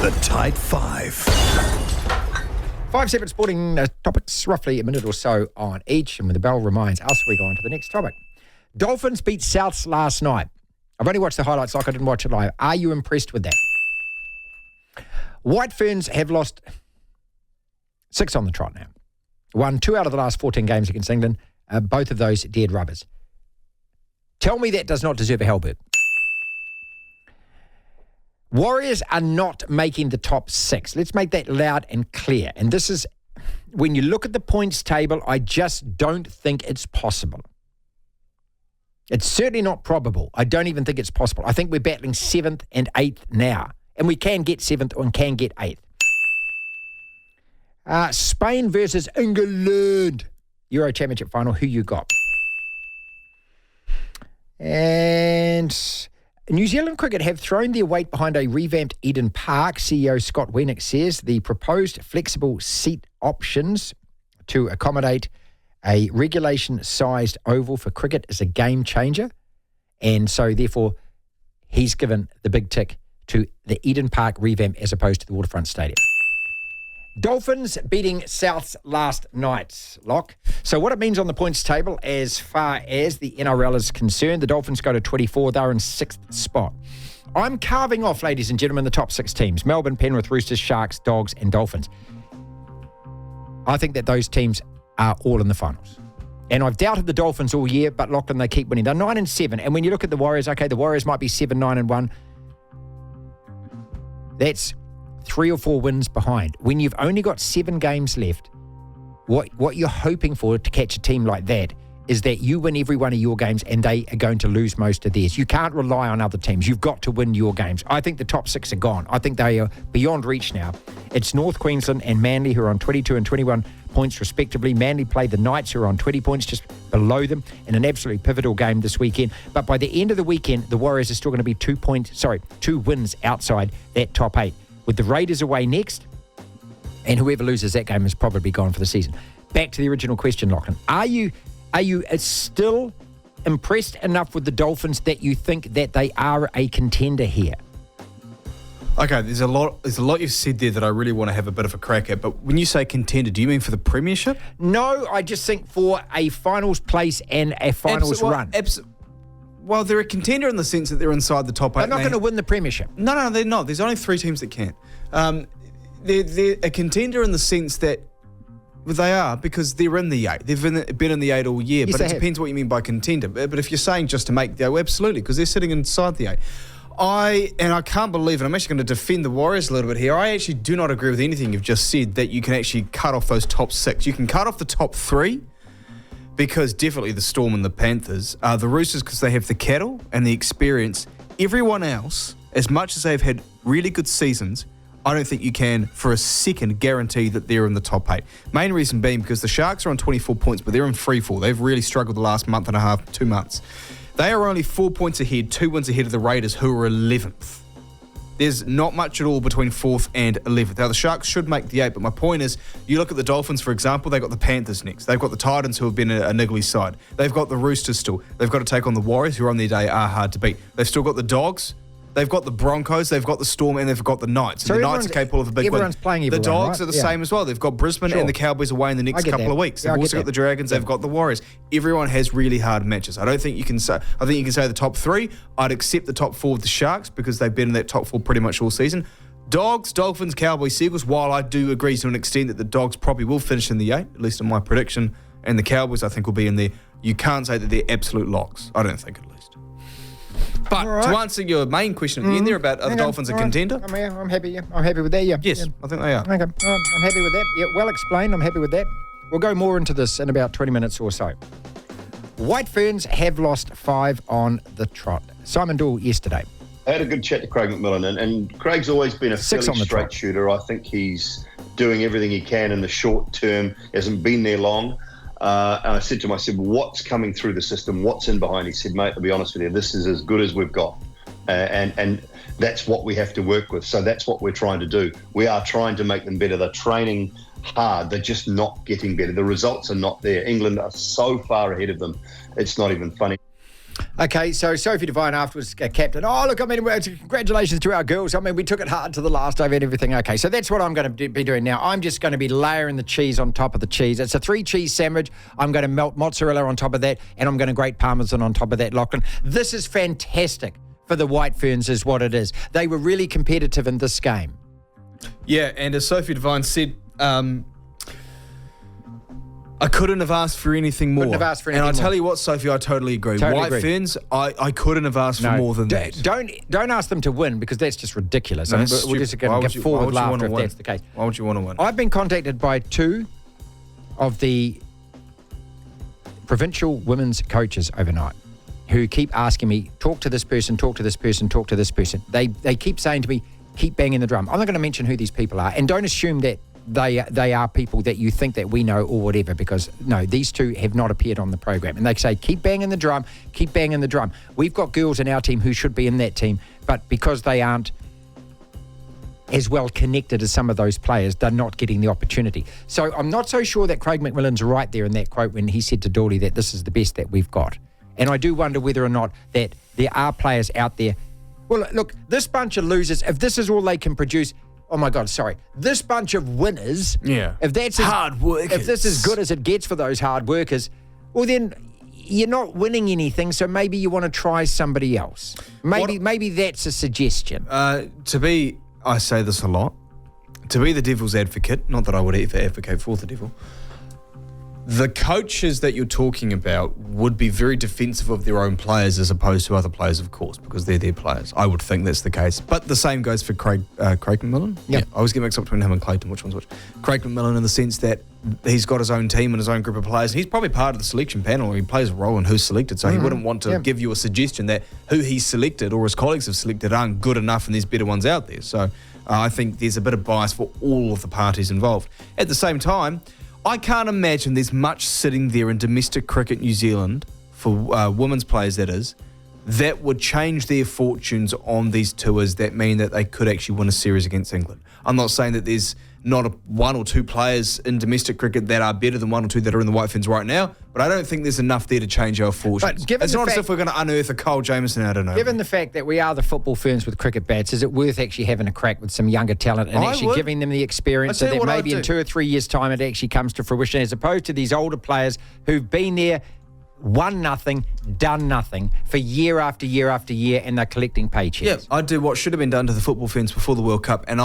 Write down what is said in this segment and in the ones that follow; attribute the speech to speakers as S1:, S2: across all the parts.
S1: The Tide 5.
S2: 5 separate sporting topics, roughly a minute or so on each. And when the bell reminds us, we go on to the next topic. Dolphins beat Souths last night. I've only watched the highlights, like I didn't watch it live. Are you impressed with that? White Ferns have lost 6 on the trot now. Won 2 out of the last 14 games against England. Both of those dead rubbers. Tell me that does not deserve a Halbert. Warriors are not making the top 6. Let's make that loud and clear. And this is, when you look at the points table, I just don't think it's possible. It's certainly not probable. I don't even think it's possible. I think we're battling 7th and 8th now. And we can get 7th and can get 8th. Spain versus England. Euro Championship final. Who you got? And New Zealand Cricket have thrown their weight behind a revamped Eden Park. CEO Scott Wenick says the proposed flexible seat options to accommodate a regulation-sized oval for cricket is a game changer. And so, therefore, he's given the big tick to the Eden Park revamp as opposed to the Waterfront Stadium. Dolphins beating Souths last night, Lock. So what it means on the points table as far as the NRL is concerned, the Dolphins go to 24. They're in 6th spot. I'm carving off, ladies and gentlemen, the top 6 teams. Melbourne, Penrith, Roosters, Sharks, Dogs and Dolphins. I think that those teams are all in the finals. And I've doubted the Dolphins all year, but Lachlan, they keep winning. They're 9-7. And when you look at the Warriors, okay, the Warriors might be 7-9-1. That's 3 or 4 wins behind. When you've only got 7 games left, what you're hoping for to catch a team like that is that you win every one of your games and they are going to lose most of theirs. You can't rely on other teams. You've got to win your games. I think the top 6 are gone. I think they are beyond reach now. It's North Queensland and Manly who are on 22 and 21 points respectively. Manly play the Knights who are on 20 points just below them in an absolutely pivotal game this weekend. But by the end of the weekend, the Warriors are still going to be 2 wins outside that top 8. With the Raiders away next, and whoever loses that game is probably gone for the season. Back to the original question, Lachlan. Are you still impressed enough with the Dolphins that you think that they are a contender here?
S3: Okay, there's a lot you've said there that I really want to have a bit of a crack at. But when you say contender, do you mean for the premiership?
S2: No, I just think for a finals place and a finals run.
S3: Well, they're a contender in the sense that they're inside the top 8.
S2: They're not going to win the premiership.
S3: No, they're not. There's only 3 teams that can. They're a contender in the sense that they are because they're in the 8. They've been in the 8 all year.
S2: Yes,
S3: but it depends what you mean by contender. But if you're saying just to make the 8, absolutely, because they're sitting inside the 8. I can't believe it. I'm actually going to defend the Warriors a little bit here. I actually do not agree with anything you've just said that you can actually cut off those top 6. You can cut off the top 3. Because definitely the Storm and the Panthers. The Roosters, because they have the cattle and the experience. Everyone else, as much as they've had really good seasons, I don't think you can, for a second, guarantee that they're in the top 8. Main reason being because the Sharks are on 24 points, but they're in free fall. They've really struggled the last month and a half, 2 months. They are only 4 points ahead, 2 wins ahead of the Raiders, who are 11th. There's not much at all between 4th and 11th. Now, the Sharks should make the 8, but my point is, you look at the Dolphins, for example, they've got the Panthers next. They've got the Titans, who have been a niggly side. They've got the Roosters still. They've got to take on the Warriors, who on their day are hard to beat. They've still got the Dogs. They've got the Broncos, they've got the Storm, and they've got the Knights. And so the Knights are capable of a big win.
S2: Everyone's playing everyone,
S3: the Dogs
S2: right?
S3: are the same as well. They've got Brisbane and the Cowboys away in the next couple of weeks. They've also got the Dragons, they've got the Warriors. Everyone has really hard matches. I think you can say the top 3. I'd accept the top 4 of the Sharks because they've been in that top 4 pretty much all season. Dogs, Dolphins, Cowboys, Seagulls, while I do agree to an extent that the Dogs probably will finish in the 8, at least in my prediction, and the Cowboys I think will be in there, you can't say that they're absolute locks. I don't think, at least. But to answer your main question at the end there about are the Dolphins a contender?
S2: I'm happy. I'm happy with that. Yeah.
S3: Yes, I think they are.
S2: Okay. I'm happy with that. Yeah, well explained. I'm happy with that. We'll go more into this in about 20 minutes or so. White Ferns have lost 5 on the trot. Simon Dool yesterday.
S4: I had a good chat to Craig McMillan, and Craig's always been a fairly straight shooter. I think he's doing everything he can in the short term. He hasn't been there long. And I said to him, what's coming through the system? What's in behind? He said, mate, to be honest with you, this is as good as we've got. And that's what we have to work with. So that's what we're trying to do. We are trying to make them better. They're training hard. They're just not getting better. The results are not there. England are so far ahead of them. It's not even funny.
S2: Okay, so Sophie Devine afterwards, captain. Oh, look, I mean, congratulations to our girls. I mean, we took it hard to the last over and everything. Okay, so that's what I'm going to be doing now. I'm just going to be layering the cheese on top of the cheese. It's a 3-cheese sandwich. I'm going to melt mozzarella on top of that, and I'm going to grate parmesan on top of that, Lachlan. This is fantastic for the White Ferns is what it is. They were really competitive in this game.
S3: Yeah, and as Sophie Devine said, I couldn't have asked for anything more.
S2: Couldn't have asked for anything
S3: and I
S2: more.
S3: tell you what, Sophie, I totally agree.
S2: Totally
S3: White
S2: agree.
S3: Ferns, I couldn't have asked for more than that.
S2: Don't ask them to win because that's just ridiculous.
S3: No,
S2: I mean,
S3: that's
S2: we're just
S3: stupid.
S2: going to get forward
S3: why would you
S2: laughter
S3: wanna
S2: if
S3: win?
S2: that's the case.
S3: Why would you want to win?
S2: I've been contacted by 2 of the provincial women's coaches overnight who keep asking me, talk to this person, talk to this person, talk to this person. They keep saying to me, keep banging the drum. I'm not going to mention who these people are, and don't assume that they are people that you think that we know or whatever, because no, these 2 have not appeared on the program. And they say, keep banging the drum, keep banging the drum. We've got girls in our team who should be in that team, but because they aren't as well connected as some of those players, they're not getting the opportunity. So I'm not so sure that Craig McMillan's right there in that quote when he said to Dawley that this is the best that we've got. And I do wonder whether or not that there are players out there. Well, look, this bunch of losers, if this is all they can produce, oh my God, sorry. This bunch of winners, if that's
S3: hard workers.
S2: If this is as good as it gets for those hard workers, well then you're not winning anything, so maybe you want to try somebody else. Maybe that's a suggestion.
S3: I say this a lot, to be the devil's advocate, not that I would ever advocate for the devil, the coaches that you're talking about would be very defensive of their own players as opposed to other players, of course, because they're their players. I would think that's the case. But the same goes for Craig McMillan.
S2: Yep.
S3: Yeah, I always get mixed up between him and Clayton, which one's which. Craig McMillan in the sense that he's got his own team and his own group of players. He's probably part of the selection panel. He plays a role in who's selected, so he wouldn't want to give you a suggestion that who he's selected or his colleagues have selected aren't good enough and there's better ones out there. So I think there's a bit of bias for all of the parties involved. At the same time, I can't imagine there's much sitting there in domestic cricket New Zealand, for women's players that is, that would change their fortunes on these tours that mean that they could actually win a series against England. I'm not saying that there's not 1 or 2 players in domestic cricket that are better than 1 or 2 that are in the White Ferns right now, but I don't think there's enough there to change our fortunes. It's not as if we're going to unearth a Cole Jameson out of nowhere.
S2: Given the fact that we are the football Ferns with cricket bats, is it worth actually having a crack with some younger talent and actually giving them the experience so that maybe in 2 or 3 years' time it actually comes to fruition, as opposed to these older players who've been there, won nothing, done nothing for year after year after year, and they're collecting paychecks.
S3: Yeah, I'd do what should have been done to the football Ferns before the World Cup, and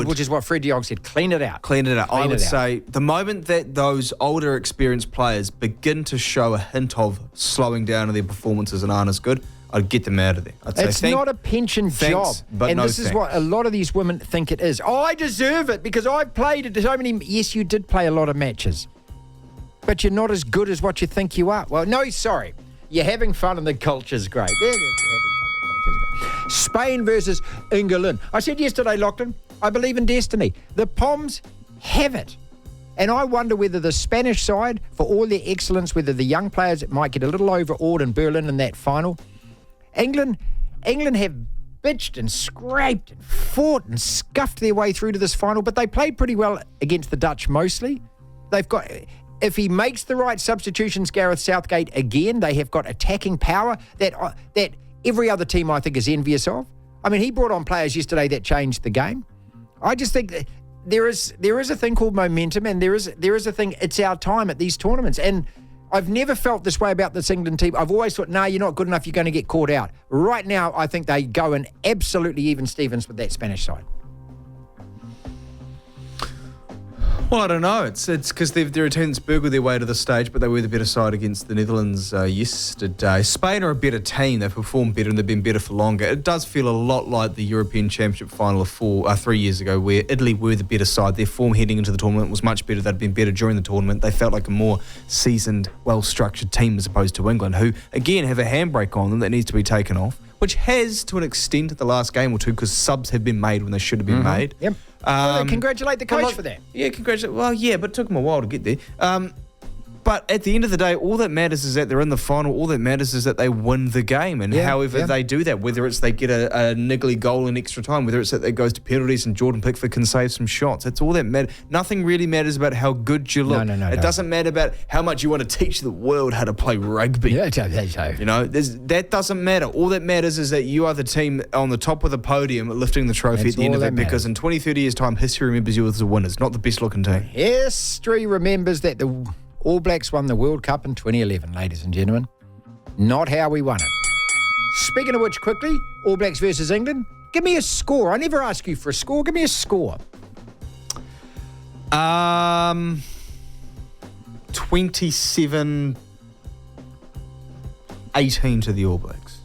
S2: which is what Fred de Jong said, clean it out.
S3: I would say the moment that those older, experienced players begin to show a hint of slowing down of their performances and aren't as good, I'd get them out of there. I'd say,
S2: it's not a pension job.
S3: But
S2: and
S3: no
S2: this is what a lot of these women think it is. Oh, I deserve it because I've played it so many. Yes, you did play a lot of matches, but you're not as good as what you think you are. Well, no, sorry. You're having fun and the culture's great. Spain versus England. I said yesterday, Lachlan, I believe in destiny. The Poms have it. And I wonder whether the Spanish side, for all their excellence, whether the young players might get a little overawed in Berlin in that final. England have bitched and scraped and fought and scuffed their way through to this final, but they played pretty well against the Dutch mostly. They've got... If he makes the right substitutions, Gareth Southgate, again, they have got attacking power that every other team, I think, is envious of. I mean, he brought on players yesterday that changed the game. I just think that there is a thing called momentum, and there is a thing, it's our time at these tournaments. And I've never felt this way about this England team. I've always thought, you're not good enough, you're going to get caught out. Right now, I think they go in absolutely even Stevens with that Spanish side.
S3: Well, I don't know. It's because their attendance burgled their way to the stage, but they were the better side against the Netherlands yesterday. Spain are a better team. They've performed better and they've been better for longer. It does feel a lot like the European Championship final of 3 years ago, where Italy were the better side. Their form heading into the tournament was much better. They'd been better during the tournament. They felt like a more seasoned, well-structured team as opposed to England, who, again, have a handbrake on them that needs to be taken off, which has, to an extent, the last game or two, because subs have been made when they should have been made.
S2: Yep. Well, congratulate the coach for that.
S3: Yeah, congratulate. Well, yeah, but it took them a while to get there. But at the end of the day, all that matters is that they're in the final. All that matters is that they win the game. And however they do that, whether it's they get a niggly goal in extra time, whether it's that it goes to penalties and Jordan Pickford can save some shots. That's all that matters. Nothing really matters about how good you look.
S2: No.
S3: It doesn't matter about how much you want to teach the world how to play rugby.
S2: Yeah,
S3: That doesn't matter. All that matters is that you are the team on the top of the podium lifting the trophy at the end of it, because in 20, 30 years' time, history remembers you as the winners, not the best-looking team.
S2: History remembers that the All Blacks won the World Cup in 2011, ladies and gentlemen. Not how we won it. Speaking of which, quickly, All Blacks versus England. Give me a score. I never ask you for a score. Give me a score.
S3: 27-18 to the All Blacks.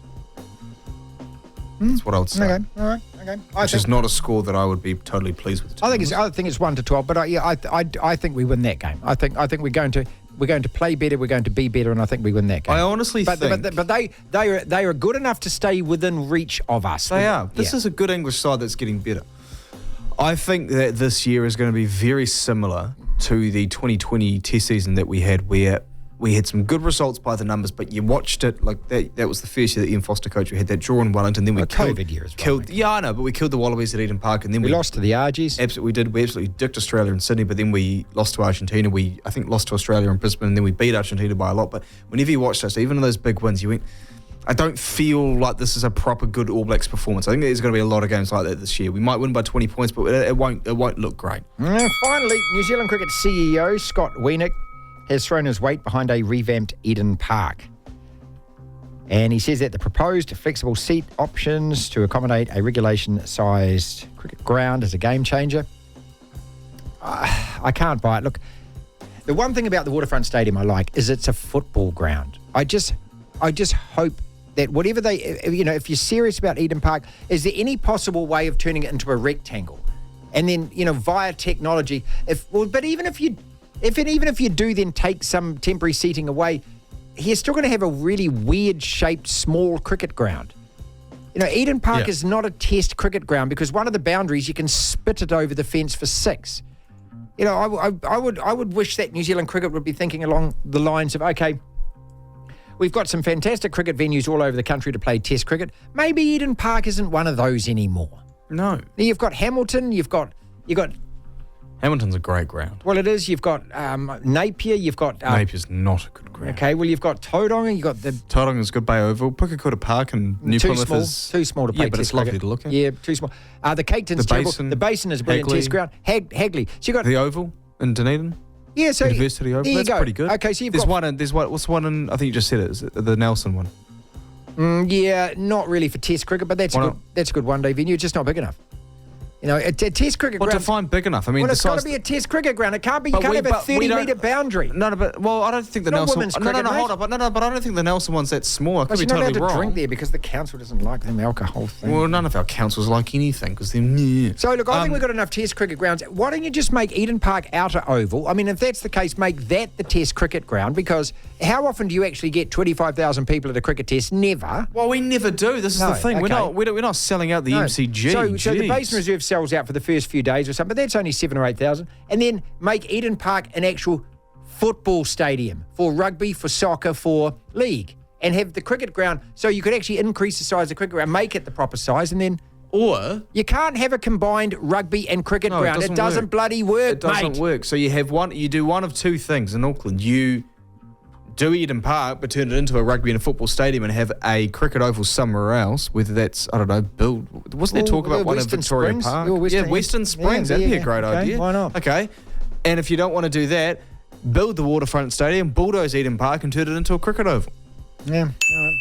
S3: That's what I would say.
S2: Okay, all right. Okay.
S3: Which is not a score that I would be totally pleased with.
S2: I think it's 1-12, but I think we win that game. I think we're going to play better. We're going to be better, and I think we win that game.
S3: I honestly think,
S2: but they are good enough to stay within reach of us.
S3: They are. This is a good English side that's getting better. I think that this year is going to be very similar to the 2020 Test season that we had, where we had some good results by the numbers, but you watched it like that was the first year that Ian Foster coach. We had that draw in Wellington, then we
S2: COVID year as well.
S3: Yeah, I know, but we killed the Wallabies at Eden Park, and then we
S2: lost to the Argies.
S3: Absolutely, we did. We absolutely dicked Australia and Sydney, but then we lost to Argentina. I think lost to Australia and Brisbane, and then we beat Argentina by a lot. But whenever you watched us, even in those big wins, you went, I don't feel like this is a proper good All Blacks performance. I think there's going to be a lot of games like that this year. We might win by 20 points, but it won't look great.
S2: Finally, New Zealand Cricket CEO Scott Weinick has thrown his weight behind a revamped Eden Park. And he says that the proposed flexible seat options to accommodate a regulation-sized cricket ground is a game changer. I can't buy it. Look, the one thing about the Waterfront Stadium I like is it's a football ground. I just hope that whatever if you're serious about Eden Park, is there any possible way of turning it into a rectangle? And then, via technology, but even if you do then take some temporary seating away, you're still going to have a really weird-shaped, small cricket ground. Eden Park is not a test cricket ground because one of the boundaries, you can spit it over the fence for 6. I would wish that New Zealand cricket would be thinking along the lines of, okay, we've got some fantastic cricket venues all over the country to play test cricket. Maybe Eden Park isn't one of those anymore.
S3: No.
S2: Now you've got Hamilton, you've got
S3: Hamilton's a great ground.
S2: Well, it is. You've got Napier. You've got...
S3: Napier's not a good ground.
S2: Okay, well, you've got Tauranga. You've got the...
S3: Tauranga's good, Bay Oval. Pukekohe Park and New Plymouth is...
S2: Too small to play
S3: but
S2: test
S3: it's lovely
S2: cricket.
S3: to look at.
S2: Yeah, too small. The Cape Town's terrible. The Basin is a brilliant test ground. Hagley. So you got...
S3: The Oval in Dunedin.
S2: Yeah, so...
S3: University Oval. That's pretty good.
S2: Okay, so you've
S3: got...
S2: What's
S3: the one in... I think you just said it. Is it the Nelson one?
S2: Yeah, not really for test cricket, but that's a good one-day venue. It's just not big enough. A test cricket ground...
S3: What define big enough? I mean,
S2: it's got to be a test cricket ground. It can't be... You can't have a 30-metre boundary.
S3: No, but... Well, I don't think the Nelson... Hold up. But I don't think the Nelson one's that small. I could be totally wrong.
S2: You're not allowed to drink there because the council doesn't like them alcohol thing.
S3: Well, none of our councils like anything because they're... Meh.
S2: So, look, I think we've got enough test cricket grounds. Why don't you just make Eden Park outer oval? I mean, if that's the case, make that the test cricket ground because how often do you actually get 25,000 people at a cricket test? Never.
S3: Well, we never do. This is the thing. Okay. We're not selling out the MCG.
S2: So the Basin Reserve sells out for the first few days or something, but that's only 7,000 or 8,000. And then make Eden Park an actual football stadium for rugby, for soccer, for league, and have the cricket ground so you could actually increase the size of the cricket ground, make it the proper size, and then...
S3: Or...
S2: You can't have a combined rugby and cricket ground. It doesn't bloody work,
S3: It doesn't work. So you do one of two things in Auckland. You do Eden Park, but turn it into a rugby and a football stadium and have a cricket oval somewhere else, whether that's, I don't know, build... Wasn't there talk about one in Victoria
S2: Springs?
S3: Park? Western Springs. That'd be a great idea.
S2: Why not?
S3: Okay. And if you don't want to do that, build the Waterfront Stadium, bulldoze Eden Park and turn it into a cricket oval.
S2: Yeah, all right.